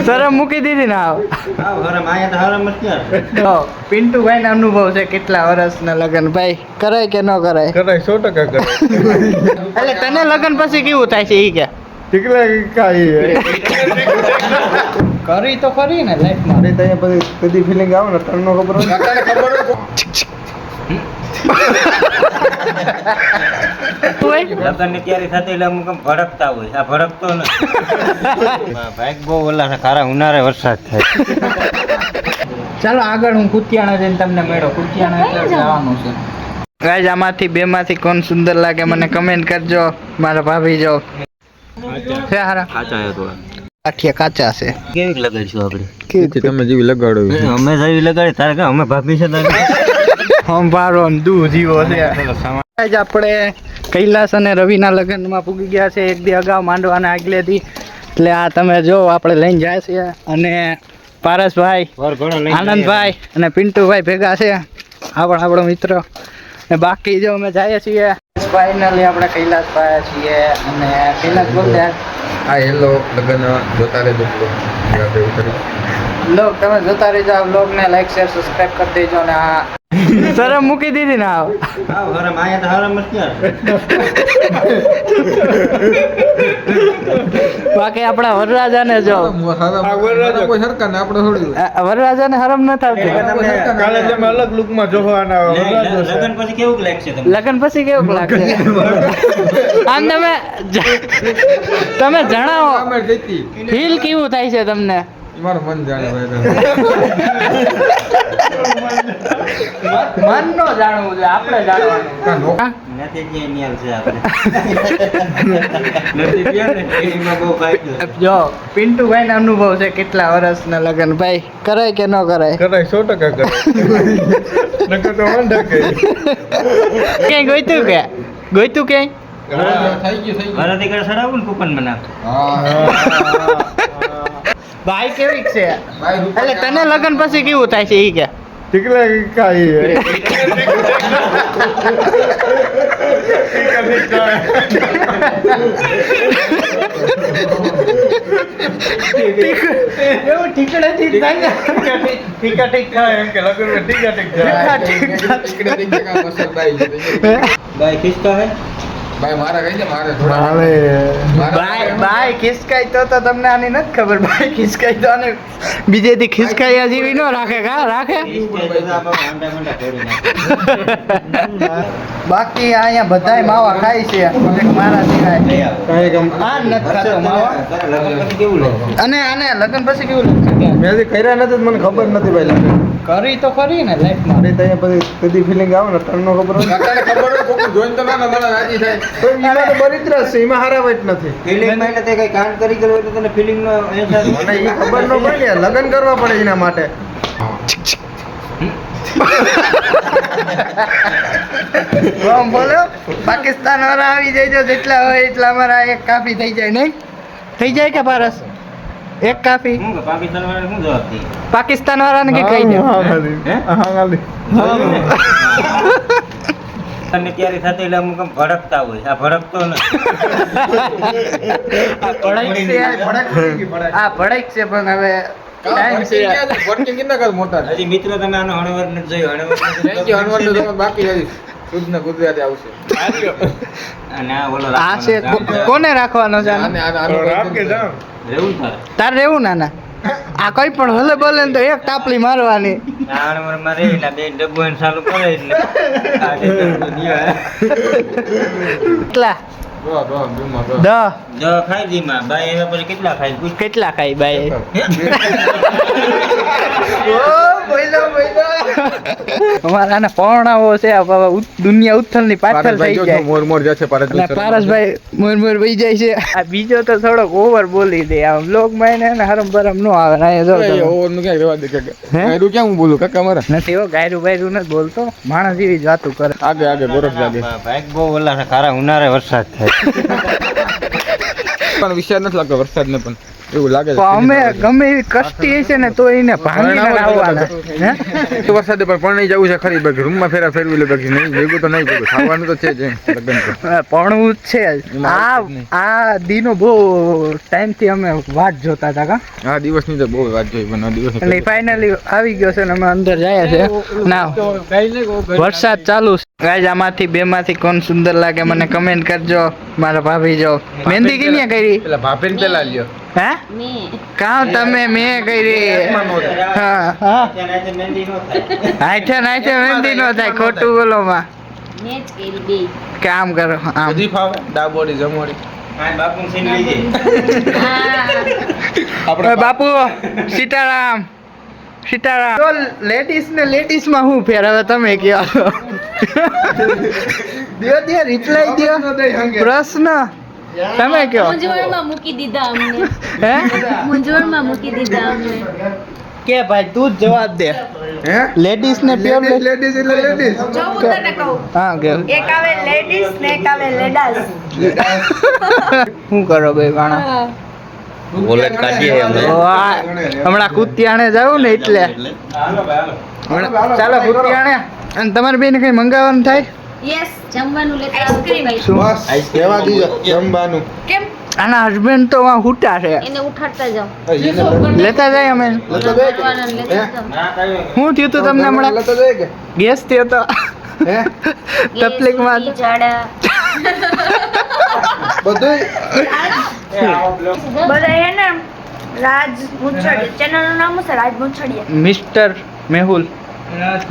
શરમ મૂકી દીધી ને આવ પિન્ટુ ભાઈ ના અનુભવ છે કેટલા વર્ષના લગ્ન ભાઈ કરાય કે ન કરાય? કરાય 100% કરાય. એટલે તને લગ્ન પછી કેવું થાય છે ઈ કે ઠીકલા કાઈ કરી તો ખરી ને લાઈફમાં. અરે તને પછી કદી ફિલિંગ આવે ને તને ખબર હોય કાકાને ખબર હોય લગ્ન ની તૈયારી થતી એટલે અમુક આમ ભડકતા હોય. આ ભડકતો નથી. ભાઈ બહુ ઓલા છે ખારા ઉનાળે વરસાદ થાય. ચાલો આગળ હું કુતિયાણા જઈને તમને મેળો કુતિયાણા એટલે જવાનું છે. ગાઈઝ આમાંથી બે માંથી કોણ સુંદર લાગે મને કમેન્ટ કરજો. મારા ભાભી જો છે હારા કાચા હે થોડા. આઠિયા કાચા છે. કેવી લગાડશું આપણે? કે તમે જેવી લગાડો અમે જેવી લગાડી તારે કે અમે ભાભી છે તારે હમ ભારો ને દૂધ જીવો છે. ગાઈઝ આપણે કૈલાસ અને રવિના લગ્નમાં પૂગી ગયા છે એક દી અગાઉ માંડવાના આગલેથી. એટલે આ તમે જો આપણે લઈને જાય છે અને પારસભાઈ આનંદભાઈ અને પિન્ટુભાઈ ભેગા છે આપણો મિત્ર ને બાકી જો અમે જઈએ છીએ ફાઇનલી આપણે કૈલાસ પાયા છીએ અને કૈલાસ બોલતે આ હેલો લગન જોતા રહેજો લોક તમે જોતા રહેજો આ બ્લોગ ને લાઈક શેર સબસ્ક્રાઇબ કરી દેજો ને આ શરમ મૂકી દીધી ને આવ હરમ આયા તો હરમ જ બાકી આપણા વરરાજાને જો વરરાજાને હરમ ન થતી કાલે તમે અલગ લુકમાં જોવાના લગન પછી કેવું લાગશે તમને? લગન પછી કેવું લાગશે આમ તમે જણાવો ફીલ કેવું થાય છે તમને? મારું મન જાણે મન નો જાણવું છે આપણે જાણવાનું. નથી જે નિયમ છે આપણે નથી ત્યાં ને એમાં બહુ ફાયદો. જો પિન્ટુભાઈ ના અનુભવ છે કેટલા વર્ષના લગ્ન ભાઈ કરાય કે ન કરાય? કરાય 100% કરાય નકર તો વાંધા કે ક્યાંય ગોઈતું ક્યાંય થઈ ગયું મારાથી કઈ સડાવું ને કૂપન બનાવ. ભાઈ કેવી છે એટલે તને લગ્ન પછી કેવું થાય છે ઈ કે ઠીકલા કાઈ એવું ઠીકડેથી થાય ને ઠીકા ઠીક થાય એમ કે લગન में ઠીકા ઠીક ભાઈ ખિસકા હે ભાઈ મારા કઈ છે મારે થોડા ભાઈ ખિસકાય તો તમને આની નથી ખબર. ભાઈ ખિસકાય તો આને બીજેથી ખિસકાયા જેવી ન રાખે કા રાખે. બાકી અહીંયા બધાય માવા ખાય છે એક મારા સિવાય આ નથી ખાતો માવા. અને આને લગ્ન પછી કેવું લાગશે? મેં હજી કર્યા નથી મને ખબર નથી ભાઈ લગન કરી તો ખરી ને લાઈફમાં. અરે તને પછી કદી ફિલિંગ આવે ને તને ખબર હોય કાકાને ખબર હોય કોક જોઈન તો ના મને રાજી થાય તો ઈમાં તો બરિત્ર છે ઈમાં હારાવટ નથી ફિલિંગ માં એટલે તે કઈ કામ કરી ગયો તો તને ફિલિંગ નો અહેસાસ મને ઈ ખબર ન પડે લગન કરવા પડે એના માટે બોલો પાકિસ્તાન વાળા આવી જાય જેટલા હોય એટલા અમારા એક કાફી થઈ જાય નહીં થઈ જાય કે પારસ એક કાફી હું પાકિસ્તાન વાળાને શું જવાબ દે? પાકિસ્તાન વાળાને કે કહી દે તને તૈયારી થતી એટલે અમુક આમ ભડકતા હોય. આ ભડકતો નથી. આ ભડક છે પણ હવે ટાઈમ છે. હજી મિત્રો તમે આનો હણવર નથી જોયો. ગુજરાતી આવશે અને આ ઓલો આ છે કોને રાખવાનો છે આને? રહેવું તારે તાર રહેવું નાના આ કઈ પણ હલે બોલે ને તો એક તાપલી મારવાની. આ હણવરમાં રહીને બે ડબ્બો એને ચાલુ કરે એટલે આ જે દુનિયા કેટલા જો ખાઈ દી માં બાઈ એવા પછી કેટલા ખાઈ પૂછ. કેટલા ખાઈ બાઈ? અમારા આને પૌર્ણાઓ છે દુનિયા ઉથલ ની પાછળ થઈ જાય. મોર જશે પારસભાઈ મોર વહી જાય છે. આ બીજો તો થોડોક ઓવર બોલી દે આમ બ્લોગ માં એને હરમ બરમ નો આવે. ક્યાં હું બોલું કાકા મારા નથી હો ગાયરું બાયરું નથી બોલતો માણસ જેવી જ વાતું કરે. આગે ગોરખ લાગે ભાઈ બહુ ઓલા છે ખારા ઉનાળે વરસાદ થાય. પણ વિચાર નથી લાગતો વરસાદ ને પણ એવું લાગે પણ અમે ગમે એવી કષ્ટી હશે ને તો એને ભાંગીને આવવાના હે તો વરસાદે પણ પરણી જવું છે ખરી બાકી રૂમમાં ફેરવી લે બાકી નહીં ભેગું તો નહીં ભેગું ખાવાનું તો છે જ લગ્ન તો ભણવું જ છે જ. આ દીનો બહુ ટાઈમથી અમે વાટ જોતા હતા કા આ દિવસની તો બહુ વાત જોઈ પણ આ દિવસ એટલે ફાઇનલી આવી ગયો છે ને અમે અંદર જાય છે ના વરસાદ ચાલુ છે ગાઈઝ આમાંથી બે માંથી કોણ સુંદર લાગે મને કમેન્ટ કરજો મારા ભાભી જો મહેંદી કેને કરી પેલા ભાભીને પેલા લ્યો હે કાં તમે મેં કરી હા હા આઠે નાઠે મહેંદી નો થાય ખોટું બોલો માં કામ કરો આમ બધી ફાવે ડાબોડી જમોડી બાપુ સીન લઈ ઓય બાપુ સીતારામ સીતારામ તો લેડીઝ ને લેડીઝ માં શું ફેર હવે તમે કહો દિયો દિયો રિપ્લાય દિયો પ્રશ્ન તમે કહો મૂંઝવણમાં મૂકી દીધા અમને હે મૂંઝવણમાં મૂકી દીધા અમને કે ભાઈ તું જ જવાબ દે હે લેડીઝ ને પ્યોર લેડીઝ એટલે લેડીઝ જો હું તને કહું હા કે એક આવે લેડીઝ ને એક આવે લેડાસ શું કરો ભાઈ વાણા વોલેટ કાઢીએ હમણાં કુતિયાણે જાવું ને એટલે ચાલો કુતિયાણે અને તમારી બેન કઈ મંગાવવાનું થાય યસ જમવાનું લેતા આઈસ્ક્રીમ શું બસ કેવા દીજો જમવાનું કેમ આના હસબન્ડ તો વાં હુટા છે એને ઉઠાડતા જાઓ લેતા જાય અમે મારવાના ને લેતા જાઓ શું થયું તું તમને હમણાં તો જોઈએ કે ગેસ થયો તો હે તકલીફમાં ગેસ, ઝાડા બધું બધા હે ને રાજ મુછડી ચેનલ નું નામ છે Raj Muchhadiya mister Mehul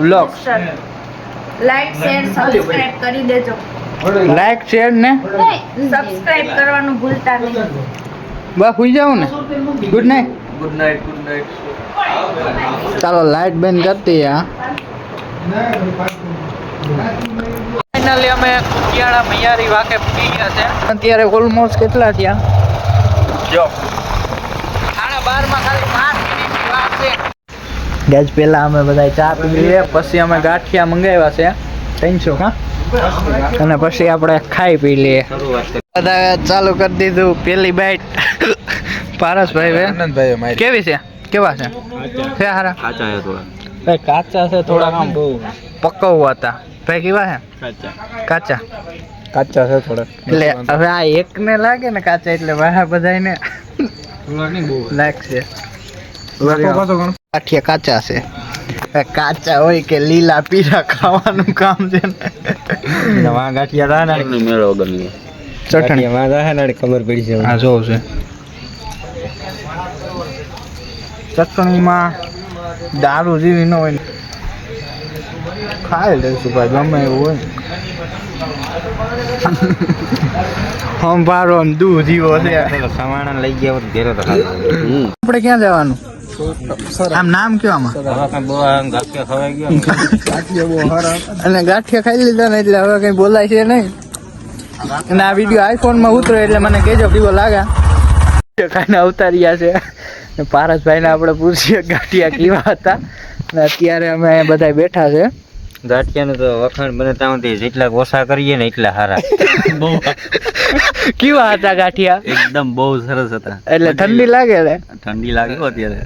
vlogs like share subscribe કરી દેજો લાઈક શેર ને સબસ્ક્રાઇબ કરવાનું ભૂલતા નહીં બસ હુઈ જાઉં ને ગુડ નાઇટ ગુડ નાઇટ ચાલો લાઈટ બંધ કરતી હા ફાઇનલી અમે કુતિયાણા મૈયારી વાકે પૂગી ગયા છે અત્યારે ઓલમોસ્ટ કેટલા થયા જો 12:30 માં ખાલી 5 મિનિટની વાર છે ગેસ પહેલા અમે બધા ચા પી લઈએ પછી અમે ગાંઠિયા મંગાવ્યા છે 300 કા અને પછી આપણે ખાઈ પી લઈએ બધા ચાલુ કરી દીધું પેલી બાઈટ પારસભાઈ ભાઈ આનંદભાઈ મારી કેવી છે કેવા છે છે હારા કાચા હે થોડા ભાઈ કાચા છે થોડા આમ બહુ પકવવા હતા ભાઈ કેવા છે કાચા કાચા છે થોડા એટલે હવે આ એકને લાગે ને કાચા એટલે વાહ બધાને લાગશે ગાંઠિયા કાચા છે હવે કાચા હોય કે લીલા પીળા ખાવાનું કામ છે ને વાં ગાંઠિયા રાના મેળો ગમી ચટણી વાં રાના ખબર પડી છે હા જોઉં છે ચટણીમાં દારૂ જેવી ન હોય ને ખાઈ લઈશું ભાઈ ગમે એવું હોય સંભારો ને દૂધ જીવો છે સામાન લઈ ગયા હોત ઘેરે તો આપણે ક્યાં જવાનું આમ નામ કયો આમાં ગાંઠિયા ખવાઈ ગયો અને ગાંઠિયા ખાઈ લીધા ને એટલે હવે કઈ બોલાય છે નહીં અને આ વિડીયો આઈફોન માં ઉતરો એટલે મને કેજો કેવો લાગ્યા ખાઈને અવતાર્યા છે ને પારસભાઈ ને આપણે પૂછીએ ગાંઠિયા કેવા હતા ને અત્યારે અમે બધા બેઠા છે ગાંઠિયાનું તો વખાણ બને ત્યાં સુધી જેટલા ઓછા કરીએ ને એટલા સારા બહુ કેવા હતા ગાંઠિયા એકદમ બહુ સરસ હતા એટલે ઠંડી લાગે ને ઠંડી લાગે અત્યારે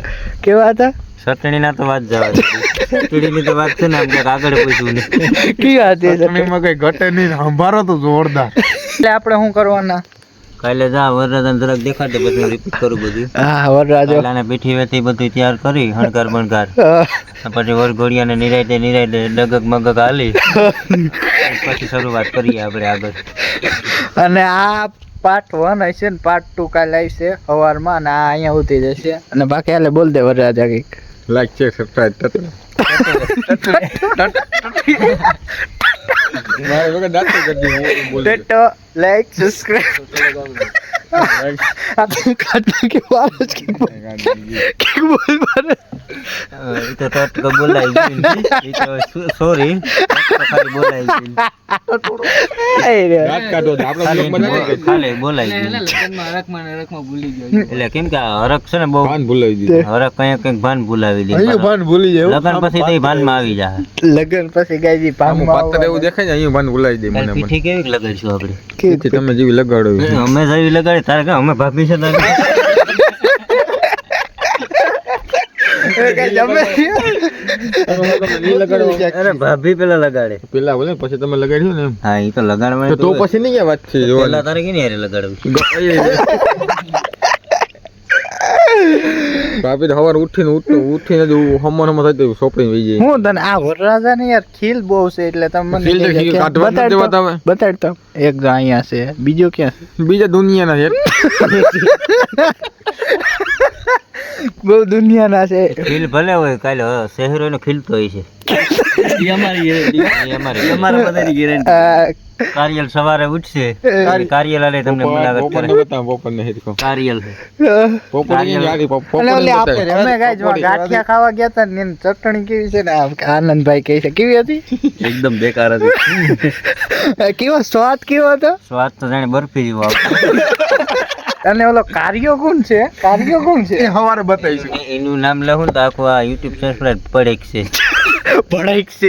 કેવા હતા ચટણી ના તો વાત જવા ચટણીની તો વાત છે ને આપણે આગળ પૂછ્યું ને કેવા હતી ચટણીમાં કઈ ઘટે નહીં સંભારો તો જોરદાર એટલે આપણે શું કરવાના કાલે જા વરરાજાને જરાક દેખાડે પછી રિપીટ કરું બધું હા વરરાજો કાલાને પીઠી વેઠી બધું તૈયાર કરી હણકાર બણકાર પછી વરઘોડિયાને નિરાયતે ડગક મગક હાલી પછી શરૂઆત કરીએ આપણે આગળ અને આ પાર્ટ 1 હશે ને પાર્ટ 2 કાલે આવશે સવારમાં અને આ અહીંયા ઉતરી જશે અને બાકી હાલે બોલ દે વરરાજા કંઈક લાઈક છે સબસ્ક્રાઇબ મારે વગર દાંત કરી દી હું બોલ ટેટો લાઈક સબસ્ક્રાઇબ આપણે કાઢને કે વારસ કે બોલ મારે એ તો ટટકો બોલાઈ ગયું એ તો સોરી ખાલી બોલાઈ ગયું એ રે દાંત કાઢો તો આપણે બ્લોગમાં ના કે ખાલી બોલાઈ ગયું એટલે કેમ કે આ હરખ છે ને બહુ ભાન ભૂલાઈ દીધું હરખ કંઈક ભાન ભૂલાવી દે અહીંયા ભાન ભૂલી જાય લગન પછી તો ભાનમાં આવી જાય લગન પછી ગાયજી આમ પાત્ર એવું દેખાય ને અહીંયા ભાન ભૂલાઈ દે મને પીઠી કેવી લગાડશું આપણે મને તમે જેવી લગાડો અમે જેવી લગાડી તારે કે અમે ભાભી છે તારે કઈ જમે અરે ભાભી પેલા લગાડે પેલા બોલે પછી તમે લગાડ્યું ને એમ. હા એ તો લગાડવા તો પછી નહીં વાત છે પેલા તારે કેની હારે લગાડવી ભાભી તો સવારે ઉઠીને જ હમણ થતું સોપડીને વહી જાય. હું તને આ વરરાજા ને યાર ખીલ બહુ છે એટલે તમે મને ખીલ તો ખીલ કાઢવા નથી દેવા તમે. બતાડતો એક જો અહીંયા છે બીજો ક્યાં છે બીજા દુનિયાના છે બહુ દુનિયાના છે ખીલ ભલે હોય કાલે શહેરો નો ખીલતો હોય છે આ, કાર્યલ સવારે ઉઠશે કાર્યલ આલે તમને મુલાકાત કરે પોપરને બતાવો, પોપરને હેરખો. કાર્યલ પોપર ક્યાં ગાડી? અને પોપરને ઓલી આપણે બતાવો. રમે ગાય જો ગાંઠિયા ખાવા ગયા હતા ને એની ચટણી કેવી છે ને આનંદભાઈ કહે છે કેવી હતી એકદમ બેકાર હતી કેવો સ્વાદ કેવો હતો સ્વાદ તો જાણે બરફી જેવો આવતો અને ઓલો કાર્યો કોણ છે એ સવારે બતાવીશું. એનું નામ લખું ને તો આખું આ યુટ્યુબ સબસ્ક્રાઇબ પડેક છે પડાઈક છે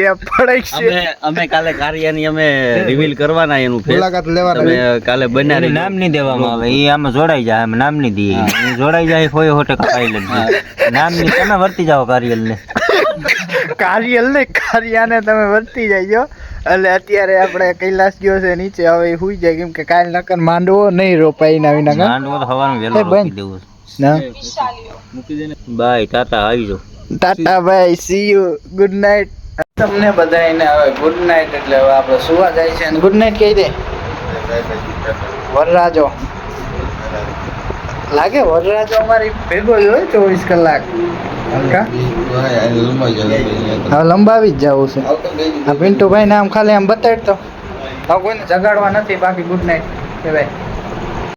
અમે કાલે કાર્યની અમે રિવીલ કરવાના એનું face. મુલાકાત લેવાના. તમે કાલે બનાવી નામ નહીં દેવામાં આવે એ આમાં જોડાઈ જાય આમાં નામ નહીં દઈએ એ જોડાઈ જાય હોય હોટે કપાઈ લેજો નામ નહીં તમે વર્તી જાઓ કાર્યલને કાર્યાને તમે વર્તી જાય એટલે અત્યારે આપણે કૈલાસ ગયો છે નીચે હવે એ હુઈ જાય કેમ કે કાલ નકર માંડવો નહીં રોપાય ના વિના કાં? માંડવો તો હવાનું એ વહેલો બંધ. રોકી દેવું ના બાય ટાટા આવી જાઓ ટાટા ભાઈ સી યુ ગુડ નાઇટ તમને બધાને હવે ગુડ નાઇટ એટલે હવે આપણે સુવા જાય છે ગુડ નાઇટ કહી દે વરરાજો લાગે વરરાજો અમારી ભેગો જ હોય 24 કલાક કા? હવે લંબાવી જ જવું છે આ પિન્ટુભાઈ ને આમ ખાલી આમ બતાડતો હવે કોઈને જગાડવા નથી બાકી ગુડ નાઇટ કે ભાઈ